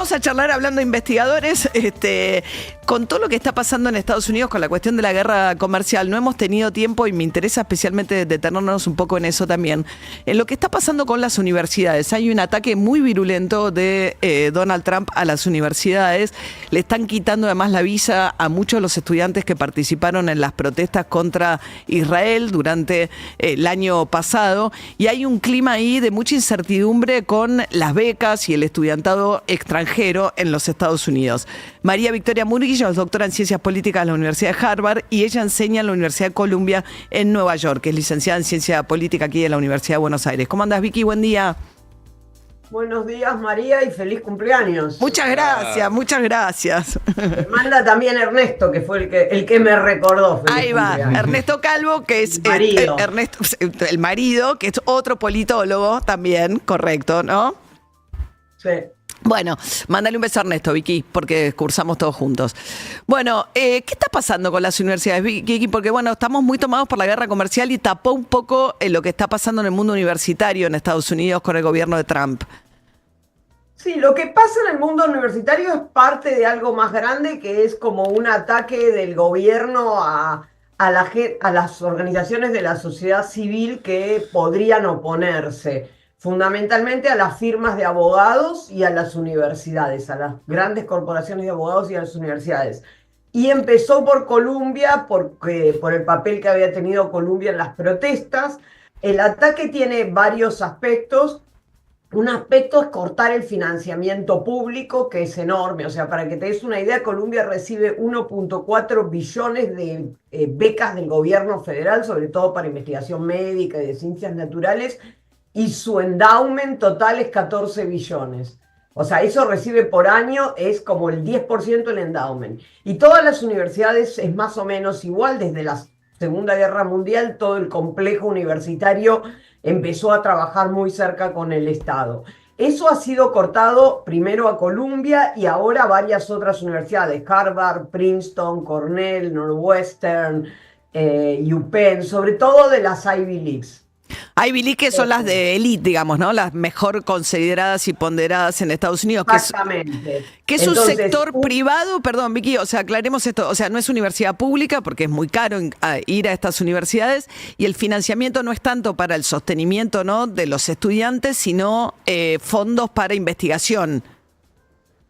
Vamos a charlar hablando de investigadores, con todo lo que está pasando en Estados Unidos con la cuestión de la guerra comercial. No hemos tenido tiempo y me interesa especialmente detenernos un poco en eso también. En lo que está pasando con las universidades. Hay un ataque muy virulento de Donald Trump a las universidades. Le están quitando además la visa a muchos de los estudiantes que participaron en las protestas contra Israel durante el año pasado. Y hay un clima ahí de mucha incertidumbre con las becas y el estudiantado extranjero en los Estados Unidos. María Victoria Murillo es doctora en Ciencias Políticas de la Universidad de Harvard y ella enseña en la Universidad de Columbia en Nueva York, que es licenciada en Ciencia Política aquí de la Universidad de Buenos Aires. ¿Cómo andas, Vicky? Buen día. Buenos días, María, y feliz cumpleaños. Muchas gracias, muchas gracias. Me manda también Ernesto, que fue el que me recordó. Ahí va, Ernesto Calvo, que es el marido, que es otro politólogo también, correcto, ¿no? Sí. Bueno, mándale un beso a Ernesto, Vicky, porque cursamos todos juntos. Bueno, ¿qué está pasando con las universidades, Vicky? Porque bueno, estamos muy tomados por la guerra comercial y tapó un poco lo que está pasando en el mundo universitario en Estados Unidos con el gobierno de Trump. Sí, lo que pasa en el mundo universitario es parte de algo más grande, que es como un ataque del gobierno a las organizaciones de la sociedad civil que podrían oponerse. Fundamentalmente a las firmas de abogados y a las universidades, a las grandes corporaciones de abogados y a las universidades. Y empezó por Columbia, por el papel que había tenido Columbia en las protestas. El ataque tiene varios aspectos. Un aspecto es cortar el financiamiento público, que es enorme. O sea, para que te des una idea, Columbia recibe 1.4 billones de becas del gobierno federal, sobre todo para investigación médica y de ciencias naturales, y su endowment total es 14 billones. O sea, eso recibe por año, es como el 10% del endowment. Y todas las universidades es más o menos igual. Desde la Segunda Guerra Mundial, todo el complejo universitario empezó a trabajar muy cerca con el Estado. Eso ha sido cortado primero a Columbia y ahora a varias otras universidades, Harvard, Princeton, Cornell, Northwestern, UPenn, sobre todo de las Ivy Leagues. Ivy League, que son las de élite, digamos, ¿no? Las mejor consideradas y ponderadas en Estados Unidos. Exactamente. Que es un sector privado, perdón, Vicky, o sea, aclaremos esto, o sea, no es universidad pública porque es muy caro ir a estas universidades y el financiamiento no es tanto para el sostenimiento, ¿no?, de los estudiantes, sino fondos para investigación.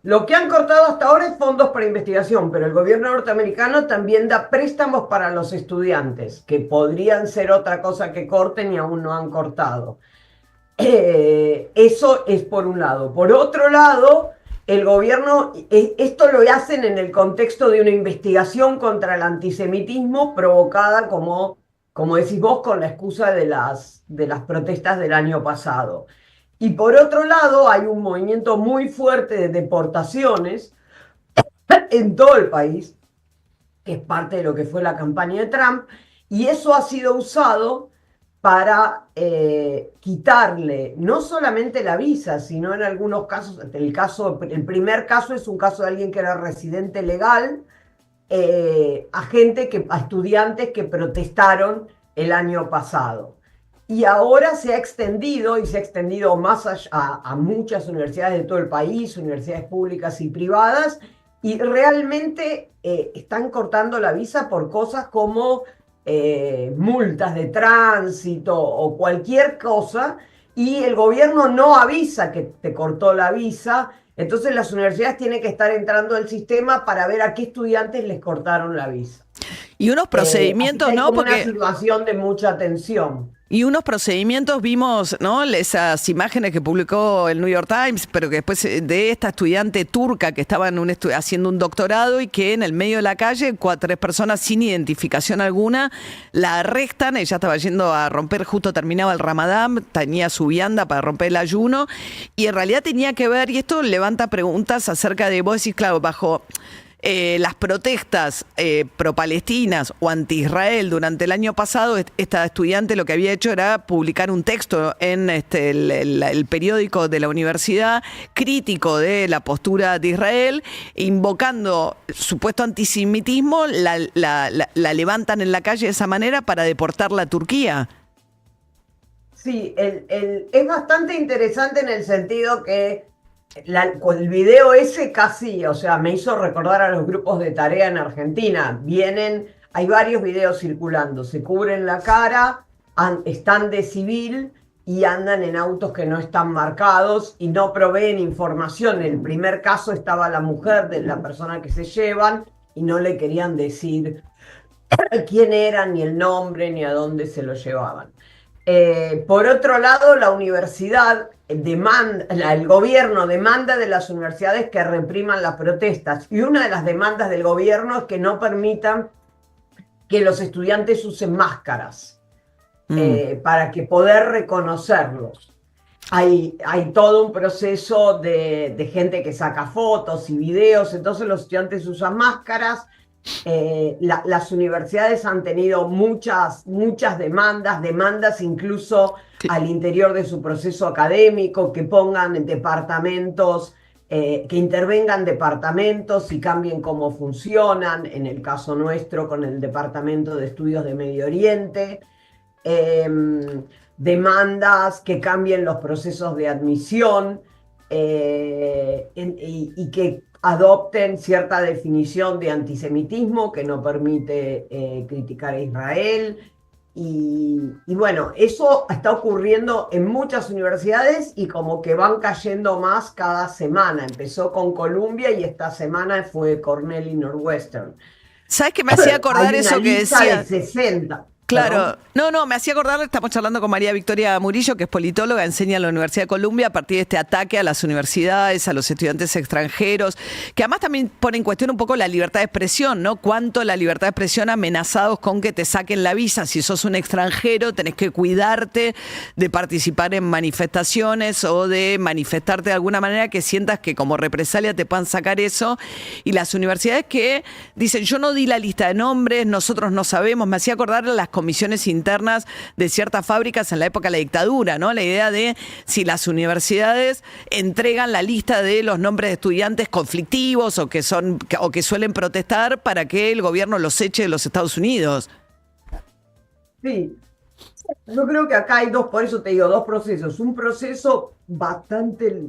Lo que han cortado hasta ahora es fondos para investigación, pero el gobierno norteamericano también da préstamos para los estudiantes, que podrían ser otra cosa que corten y aún no han cortado. Eso es por un lado. Por otro lado, el gobierno, esto lo hacen en el contexto de una investigación contra el antisemitismo provocada, como decís vos, con la excusa de las protestas del año pasado. Y por otro lado, hay un movimiento muy fuerte de deportaciones en todo el país, que es parte de lo que fue la campaña de Trump, y eso ha sido usado para quitarle no solamente la visa, sino en algunos casos, el primer caso es un caso de alguien que era residente legal, a estudiantes que protestaron el año pasado. Y ahora se ha extendido, y se ha extendido más allá a muchas universidades de todo el país, universidades públicas y privadas, y realmente están cortando la visa por cosas como multas de tránsito o cualquier cosa, y el gobierno no avisa que te cortó la visa. Entonces las universidades tienen que estar entrando al sistema para ver a qué estudiantes les cortaron la visa. Y unos procedimientos, ¿no? Porque una situación de mucha tensión. Y unos procedimientos, vimos, ¿no?, esas imágenes que publicó el New York Times, pero que después de esta estudiante turca que estaba haciendo un doctorado y que en el medio de la calle, 3 personas sin identificación alguna, la arrestan. Ella estaba yendo a romper, justo terminaba el Ramadán, tenía su vianda para romper el ayuno, y en realidad tenía que ver, y esto levanta preguntas acerca de, vos decís, claro, bajo las protestas pro-palestinas o anti-Israel durante el año pasado, esta estudiante lo que había hecho era publicar un texto en el periódico de la universidad crítico de la postura de Israel, invocando supuesto antisemitismo. La levantan en la calle de esa manera para deportarla a Turquía. Sí, es bastante interesante en el sentido que el video ese casi, o sea, me hizo recordar a los grupos de tarea en Argentina. Hay varios videos circulando, se cubren la cara, están de civil y andan en autos que no están marcados y no proveen información. En el primer caso estaba la mujer de la persona que se llevan y no le querían decir quién eran, ni el nombre, ni a dónde se lo llevaban. Por otro lado, la universidad el gobierno demanda de las universidades que repriman las protestas, y una de las demandas del gobierno es que no permitan que los estudiantes usen máscaras para que poder reconocerlos. Hay todo un proceso de gente que saca fotos y videos, entonces los estudiantes usan máscaras. Las universidades han tenido muchas demandas incluso al interior de su proceso académico, que pongan departamentos, que intervengan departamentos y cambien cómo funcionan, en el caso nuestro con el Departamento de Estudios de Medio Oriente, demandas que cambien los procesos de admisión y que adopten cierta definición de antisemitismo que no permite criticar a Israel. Y bueno, eso está ocurriendo en muchas universidades y como que van cayendo más cada semana. Empezó con Columbia y esta semana fue Cornell y Northwestern. ¿Sabes qué me hacía acordar Hay una eso que lista decía? de 60. Claro, no, me hacía acordar, estamos charlando con María Victoria Murillo, que es politóloga, enseña en la Universidad de Columbia a partir de este ataque a las universidades, a los estudiantes extranjeros, que además también pone en cuestión un poco la libertad de expresión, ¿no? Cuánto la libertad de expresión amenazados con que te saquen la visa. Si sos un extranjero, tenés que cuidarte de participar en manifestaciones o de manifestarte de alguna manera que sientas que como represalia te puedan sacar eso. Y las universidades que dicen, yo no di la lista de nombres, nosotros no sabemos. Me hacía acordar las comisiones internas de ciertas fábricas en la época de la dictadura, ¿no? La idea de si las universidades entregan la lista de los nombres de estudiantes conflictivos o que suelen protestar para que el gobierno los eche de los Estados Unidos. Sí, yo creo que acá hay por eso te digo, dos procesos. Un proceso bastante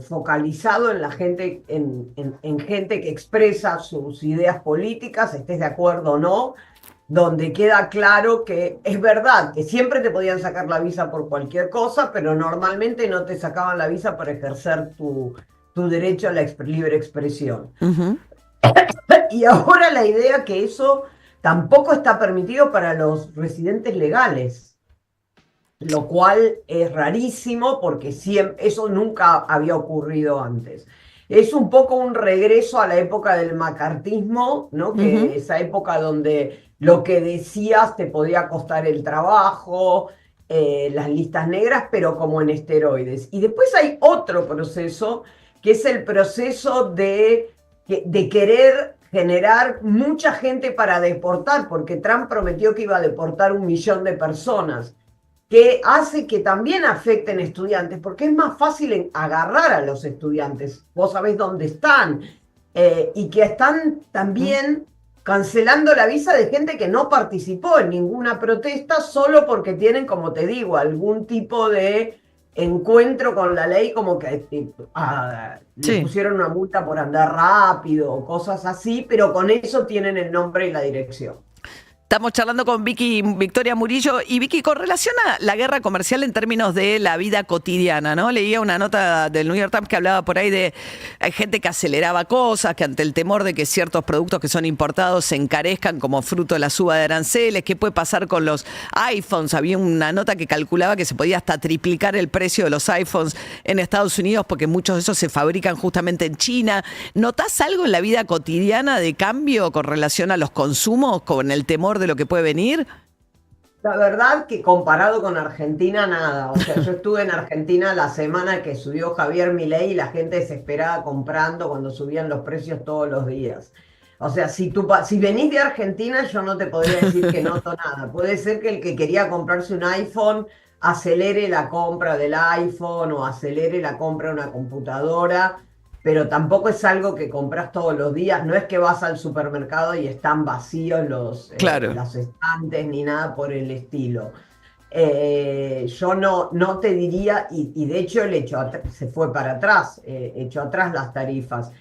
focalizado en la gente, en gente que expresa sus ideas políticas, estés de acuerdo o no, donde queda claro que es verdad que siempre te podían sacar la visa por cualquier cosa, pero normalmente no te sacaban la visa para ejercer tu derecho a la libre expresión. Uh-huh. Y ahora la idea que eso tampoco está permitido para los residentes legales, lo cual es rarísimo porque eso nunca había ocurrido antes. Es un poco un regreso a la época del macartismo, ¿no? Que esa época donde lo que decías te podía costar el trabajo, las listas negras, pero como en esteroides. Y después hay otro proceso, que es el proceso de querer generar mucha gente para deportar, porque Trump prometió que iba a deportar 1 millón de personas, que hace que también afecten estudiantes, porque es más fácil agarrar a los estudiantes, vos sabés dónde están, y que están también cancelando la visa de gente que no participó en ninguna protesta solo porque tienen, como te digo, algún tipo de encuentro con la ley, como que le pusieron una multa por andar rápido o cosas así, pero con eso tienen el nombre y la dirección. Estamos charlando con Victoria Murillo. Y Vicky, con relación a la guerra comercial en términos de la vida cotidiana, ¿no? Leía una nota del New York Times que hablaba por ahí de hay gente que aceleraba cosas, que ante el temor de que ciertos productos que son importados se encarezcan como fruto de la suba de aranceles. ¿Qué puede pasar con los iPhones? Había una nota que calculaba que se podía hasta triplicar el precio de los iPhones en Estados Unidos porque muchos de esos se fabrican justamente en China. ¿Notás algo en la vida cotidiana de cambio con relación a los consumos, con el temor de lo que puede venir? La verdad que comparado con Argentina, nada. O sea, yo estuve en Argentina la semana que subió Javier Milei y la gente desesperada comprando cuando subían los precios todos los días. O sea, si venís de Argentina, yo no te podría decir que noto nada. Puede ser que el que quería comprarse un iPhone acelere la compra del iPhone o acelere la compra de una computadora, pero tampoco es algo que compras todos los días. No es que vas al supermercado y están vacíos los estantes ni nada por el estilo. Yo no te diría, y de hecho se fue para atrás, echó atrás las tarifas.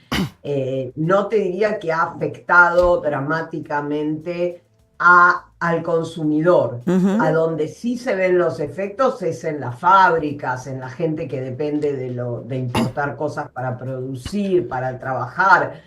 No te diría que ha afectado dramáticamente al consumidor. A donde sí se ven los efectos es en las fábricas, en la gente que depende de importar cosas para producir, para trabajar.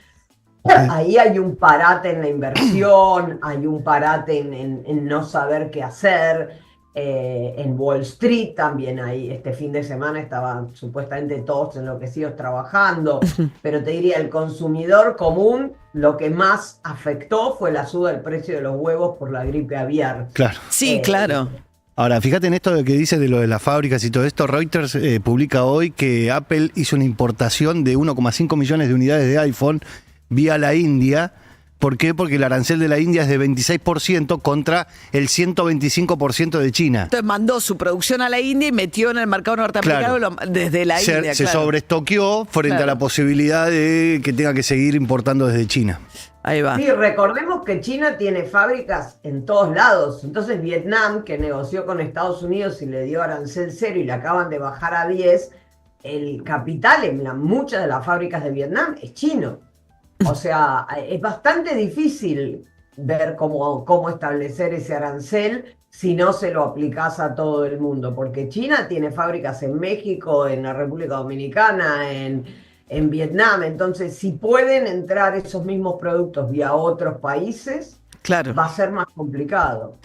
Ahí hay un parate en la inversión, hay un parate en no saber qué hacer. En Wall Street también hay, este fin de semana estaban supuestamente todos enloquecidos trabajando, pero te diría, el consumidor común, lo que más afectó fue la suba del precio de los huevos por la gripe aviar. Claro. Sí, claro. Ahora, fíjate en esto de que dice de lo de las fábricas y todo esto. Reuters publica hoy que Apple hizo una importación de 1,5 millones de unidades de iPhone vía la India. ¿Por qué? Porque el arancel de la India es de 26% contra el 125% de China. Entonces mandó su producción a la India y metió en el mercado norteamericano desde la India. Se sobreestoqueó frente a la posibilidad de que tenga que seguir importando desde China. Ahí va. Sí, recordemos que China tiene fábricas en todos lados. Entonces Vietnam, que negoció con Estados Unidos y le dio arancel cero y le acaban de bajar a 10, el capital en muchas de las fábricas de Vietnam es chino. O sea, es bastante difícil ver cómo establecer ese arancel si no se lo aplicás a todo el mundo, porque China tiene fábricas en México, en la República Dominicana, en Vietnam. Entonces, si pueden entrar esos mismos productos vía otros países, claro, va a ser más complicado.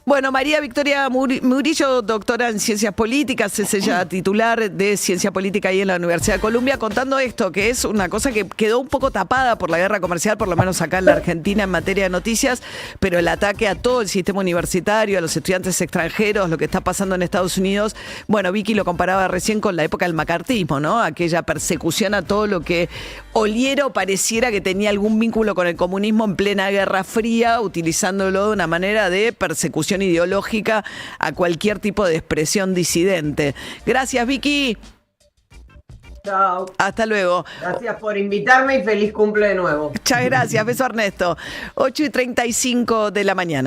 Bueno, María Victoria Murillo, doctora en Ciencias Políticas, es ella titular de Ciencia Política ahí en la Universidad de Columbia, contando esto, que es una cosa que quedó un poco tapada por la guerra comercial, por lo menos acá en la Argentina en materia de noticias, pero el ataque a todo el sistema universitario, a los estudiantes extranjeros, lo que está pasando en Estados Unidos. Bueno, Vicky lo comparaba recién con la época del macartismo, ¿no? Aquella persecución a todo lo que oliera o pareciera que tenía algún vínculo con el comunismo en plena Guerra Fría, utilizándolo de una manera de persecución ideológica a cualquier tipo de expresión disidente. Gracias, Vicky. Chao. Hasta luego. Gracias por invitarme y feliz cumple de nuevo. Muchas gracias. Beso, Ernesto. 8:35 de la mañana.